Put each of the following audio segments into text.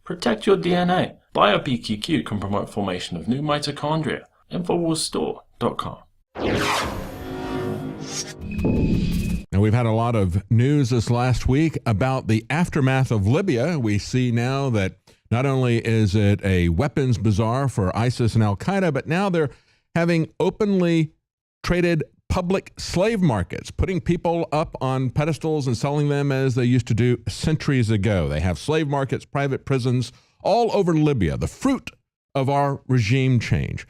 Protect your DNA. BioPQQ can promote formation of new mitochondria. Infowarsstore.com. Now, we've had a lot of news this last week about the aftermath of Libya. We see now that not only is it a weapons bazaar for ISIS and Al-Qaeda, but now they're having openly traded public slave markets, putting people up on pedestals and selling them as they used to do centuries ago. They have slave markets, private prisons all over Libya, the fruit of our regime change.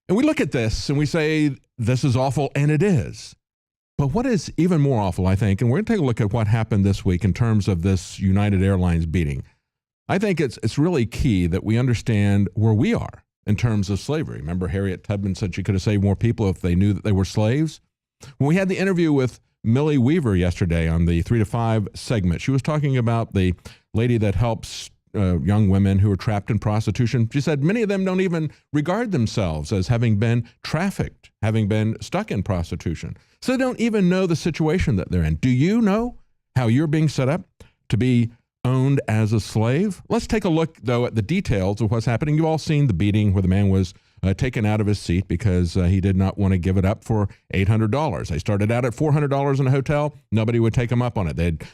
And we look at this and we say, this is awful, and it is. But what is even more awful, I think, and we're going to take a look at what happened this week in terms of this United Airlines beating. I think it's really key that we understand where we are in terms of slavery. Remember, Harriet Tubman said she could have saved more people if they knew that they were slaves? When we had the interview with Millie Weaver yesterday on the 3 to 5 segment, she was talking about the lady that helps young women who are trapped in prostitution. She said many of them don't even regard themselves as having been trafficked, having been stuck in prostitution. So they don't even know the situation that they're in. Do you know how you're being set up to be owned as a slave? Let's take a look, though, at the details of what's happening. You've all seen the beating where the man was taken out of his seat because he did not want to give it up for $800. They started out at $400 in a hotel. Nobody would take him up on it. They'd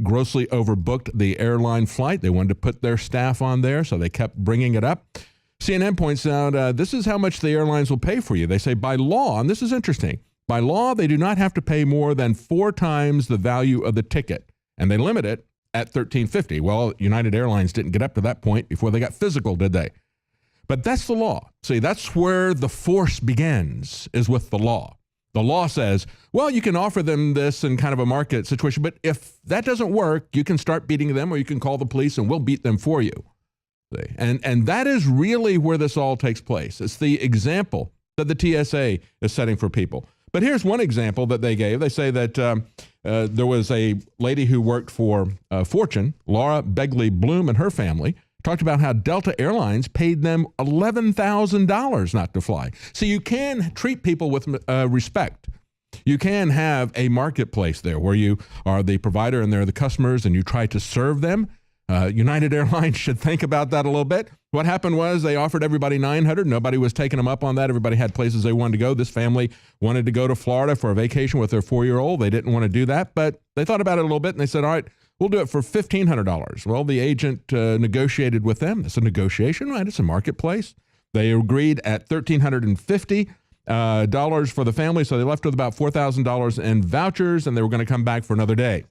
grossly overbooked the airline flight. They wanted to put their staff on there, so they kept bringing it up. CNN points out this is how much the airlines will pay for you. They say by law, and this is interesting, by law, they do not have to pay more than 4 times the value of the ticket, and they limit it at $13.50. Well, United Airlines didn't get up to that point before they got physical, did they? But that's the law. See, that's where the force begins, is with the law. The law says, well, you can offer them this in kind of a market situation, but if that doesn't work, you can start beating them or you can call the police and we'll beat them for you. See? And that is really where this all takes place. It's the example that the TSA is setting for people. But here's one example that they gave. They say that there was a lady who worked for Fortune, Laura Begley Bloom, and her family, talked about how Delta Airlines paid them $11,000 not to fly. So you can treat people with respect. You can have a marketplace there where you are the provider and they're the customers and you try to serve them. United Airlines should think about that a little bit. What happened was they offered everybody $900. Nobody was taking them up on that. Everybody had places they wanted to go. This family wanted to go to Florida for a vacation with their 4-year-old. They didn't want to do that, but they thought about it a little bit and they said, all right, we'll do it for $1,500. Well, the agent negotiated with them. It's a negotiation, right? It's a marketplace. They agreed at $1,350 for the family, so they left with about $4,000 in vouchers, and they were going to come back for another day.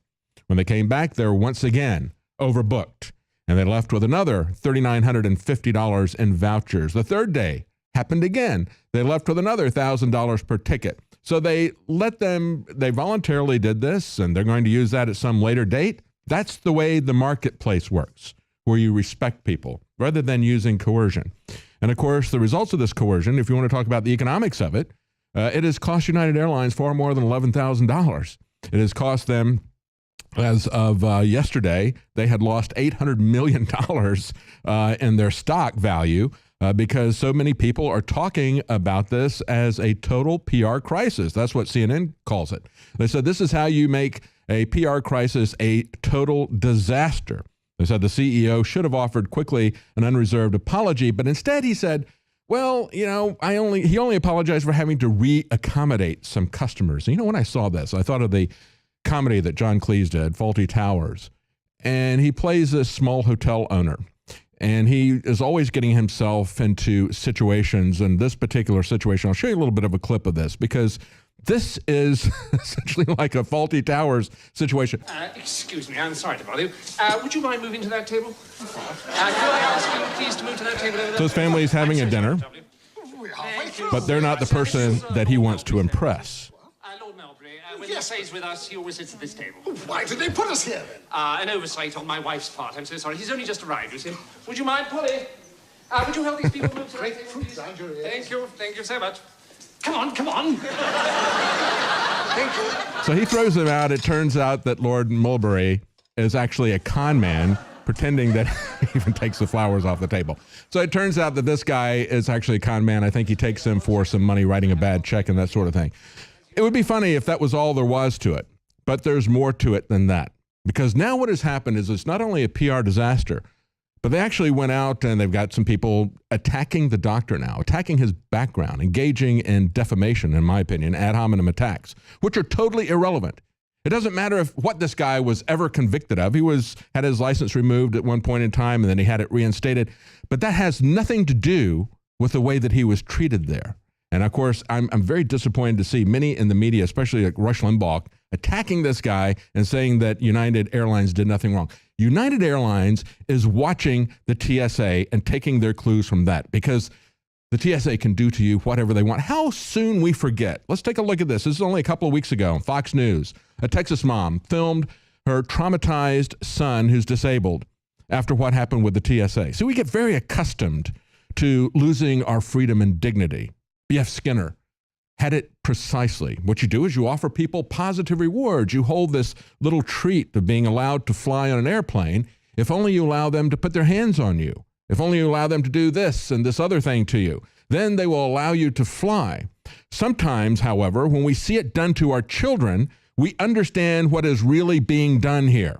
When they came back, they were once again overbooked, and they left with another $3,950 in vouchers. The third day happened again. They left with another $1,000 per ticket. So they voluntarily did this, and they're going to use that at some later date. That's the way the marketplace works, where you respect people rather than using coercion. And of course, the results of this coercion, if you want to talk about the economics of it, it has cost United Airlines far more than $11,000. It has cost them, as of yesterday, they had lost $800 million in their stock value because so many people are talking about this as a total PR crisis. That's what CNN calls it. They said this is how you make a PR crisis a total disaster. They said the CEO should have offered quickly an unreserved apology, but instead he said, well, you know, he only apologized for having to re-accommodate some customers. And, you know, when I saw this, I thought of the comedy that John Cleese did, Fawlty Towers. And he plays this small hotel owner. And he is always getting himself into situations. And this particular situation, I'll show you a little bit of a clip of this because this is essentially like a Fawlty Towers situation. Excuse me, I'm sorry to bother you. Would you mind moving to that table? Could I ask you please to move to that table over there? So his family is having a dinner, but they're not the person that he wants to impress. Lord Melbury, when he stays with us, he always sits at this table. Why did they put us here then? An oversight on my wife's part. I'm so sorry. He's only just arrived, you see. Would you mind, Polly? Would you help these people move to that table, please? Thank you. Thank you so much. Come on, come on. Thank you. So he throws them out. It turns out that Lord Mulberry is actually a con man, pretending that he even takes the flowers off the table. So it turns out that this guy is actually a con man. I think he takes him for some money, writing a bad check and that sort of thing. It would be funny if that was all there was to it, but there's more to it than that. Because now what has happened is it's not only a PR disaster, But they actually went out and they've got some people attacking the doctor now, attacking his background, engaging in defamation, in my opinion, ad hominem attacks, which are totally irrelevant. It doesn't matter what this guy was ever convicted of. He had his license removed at one point in time and then he had it reinstated. But that has nothing to do with the way that he was treated there. And of course, I'm very disappointed to see many in the media, especially like Rush Limbaugh, attacking this guy and saying that United Airlines did nothing wrong. United Airlines is watching the TSA and taking their clues from that, because the TSA can do to you whatever they want. How soon we forget. Let's take a look at this. This is only a couple of weeks ago on Fox News. A Texas mom filmed her traumatized son who's disabled after what happened with the TSA. So we get very accustomed to losing our freedom and dignity. B.F. Skinner had it precisely. What you do is you offer people positive rewards. You hold this little treat of being allowed to fly on an airplane if only you allow them to put their hands on you. If only you allow them to do this and this other thing to you, then they will allow you to fly. Sometimes, however, when we see it done to our children, we understand what is really being done here.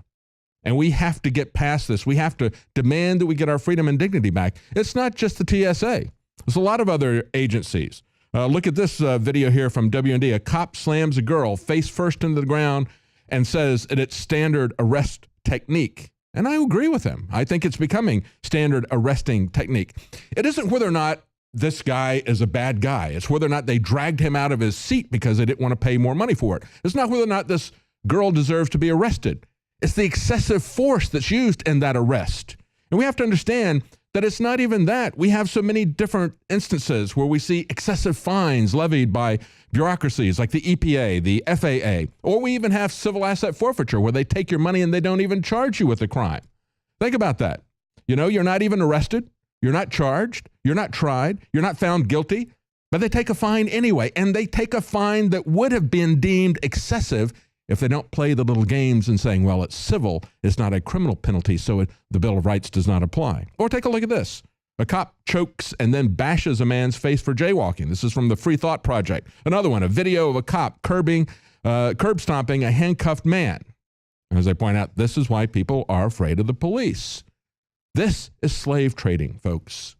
And we have to get past this. We have to demand that we get our freedom and dignity back. It's not just the TSA. There's a lot of other agencies. Look at this video here from WND. A cop slams a girl face first into the ground and says that it's standard arrest technique. And I agree with him. I think it's becoming standard arresting technique. It isn't whether or not this guy is a bad guy. It's whether or not they dragged him out of his seat because they didn't want to pay more money for it. It's not whether or not this girl deserves to be arrested. It's the excessive force that's used in that arrest. And we have to understand that it's not even that. We have so many different instances where we see excessive fines levied by bureaucracies like the EPA, the FAA, or we even have civil asset forfeiture where they take your money and they don't even charge you with the crime. Think about that. You know, you're not even arrested, you're not charged, you're not tried, you're not found guilty, but they take a fine anyway, and they take a fine that would have been deemed excessive if they don't play the little games and saying, well, it's civil, it's not a criminal penalty, so the Bill of Rights does not apply. Or take a look at this. A cop chokes and then bashes a man's face for jaywalking. This is from the Free Thought Project. Another one, a video of a cop curb stomping a handcuffed man. As I point out, this is why people are afraid of the police. This is slave trading, folks.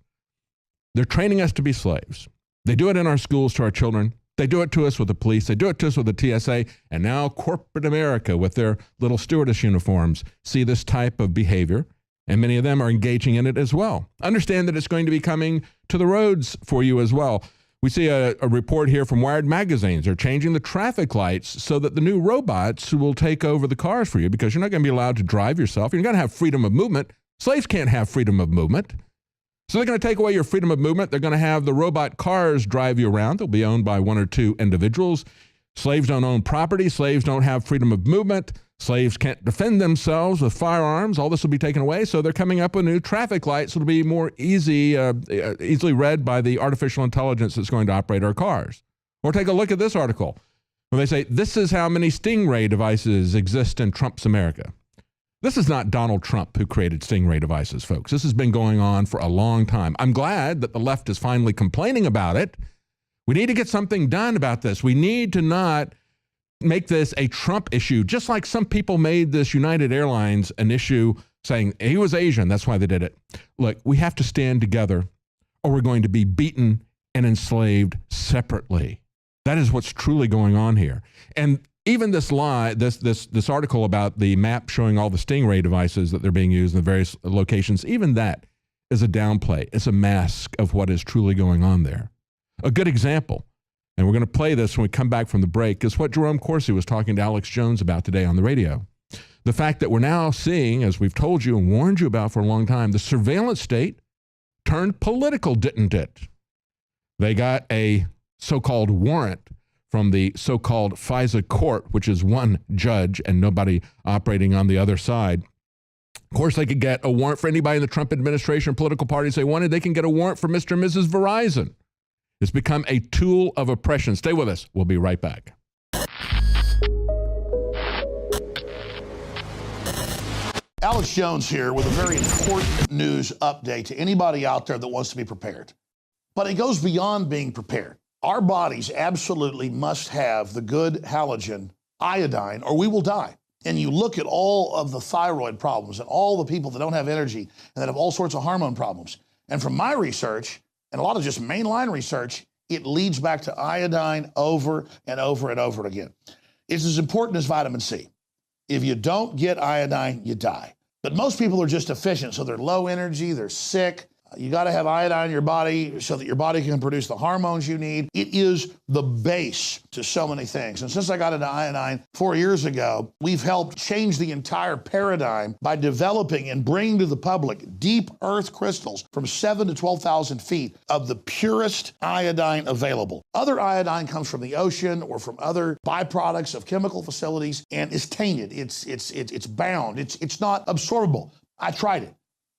They're training us to be slaves. They do it in our schools to our children. They do it to us with the police. They do it to us with the TSA. And now corporate America with their little stewardess uniforms see this type of behavior. And many of them are engaging in it as well. Understand that it's going to be coming to the roads for you as well. We see a report here from Wired magazines. They're changing the traffic lights so that the new robots will take over the cars for you, because you're not going to be allowed to drive yourself. You're going to have freedom of movement. Slaves can't have freedom of movement. So they're going to take away your freedom of movement. They're going to have the robot cars drive you around. They'll be owned by one or two individuals. Slaves don't own property. Slaves don't have freedom of movement. Slaves can't defend themselves with firearms. All this will be taken away. So they're coming up with new traffic lights that will be more easily read by the artificial intelligence that's going to operate our cars. Or take a look at this article where they say, this is how many Stingray devices exist in Trump's America. This is not Donald Trump who created Stingray devices, folks. This has been going on for a long time. I'm glad that the left is finally complaining about it. We need to get something done about this. We need to not make this a Trump issue, just like some people made this United Airlines an issue saying he was Asian. That's why they did it. Look, we have to stand together or we're going to be beaten and enslaved separately. That is what's truly going on here. And even this article about the map showing all the Stingray devices that they're being used in the various locations, even that is a downplay. It's a mask of what is truly going on there. A good example, and we're going to play this when we come back from the break, is what Jerome Corsi was talking to Alex Jones about today on the radio. The fact that we're now seeing, as we've told you and warned you about for a long time, the surveillance state turned political, didn't it? They got a so-called warrant from the so-called FISA court, which is one judge and nobody operating on the other side. Of course, they could get a warrant for anybody in the Trump administration or political parties they wanted. They can get a warrant for Mr. and Mrs. Verizon. It's become a tool of oppression. Stay with us. We'll be right back. Alex Jones here with a very important news update to anybody out there that wants to be prepared. But it goes beyond being prepared. Our bodies absolutely must have the good halogen iodine or we will die. and you look at all of the thyroid problems and all the people that don't have energy and that have all sorts of hormone problems. And from my research, and a lot of just mainline research, it leads back to iodine over and over and over again. It's as important as vitamin C. If you don't get iodine, you die. But most people are just deficient, so they're low energy, they're sick. You got to have iodine in your body so that your body can produce the hormones you need. It is the base to so many things. And since I got into iodine 4 years ago, we've helped change the entire paradigm by developing and bringing to the public deep earth crystals from 7,000 to 12,000 feet of the purest iodine available. Other iodine comes from the ocean or from other byproducts of chemical facilities and is tainted. It's bound. It's not absorbable. I tried it.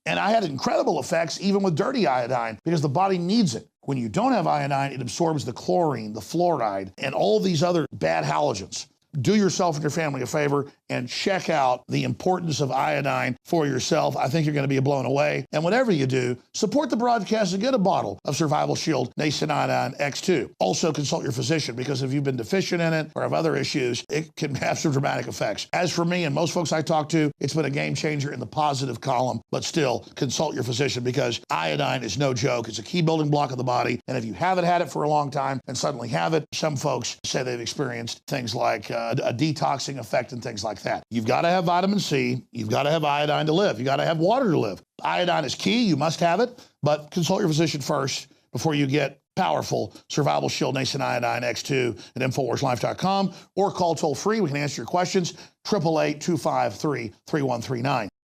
And I had incredible effects even with dirty iodine because the body needs it. When you don't have iodine, it absorbs the chlorine, the fluoride, and all these other bad halogens. Do yourself and your family a favor and check out the importance of iodine for yourself. I think you're going to be blown away. And whatever you do, support the broadcast and get a bottle of Survival Shield Nascent Iodine X2. Also consult your physician because if you've been deficient in it or have other issues, it can have some dramatic effects. As for me and most folks I talk to, it's been a game changer in the positive column, but still consult your physician because iodine is no joke. It's a key building block of the body. And if you haven't had it for a long time and suddenly have it, some folks say they've experienced things like a detoxing effect and things like that. You've got to have vitamin C. You've got to have iodine to live. You got to have water to live. Iodine is key. You must have it, but consult your physician first before you get powerful Survival Shield Nascent Iodine X2 at InfoWarsLife.com or call toll free. We can answer your questions, 888-253-3139.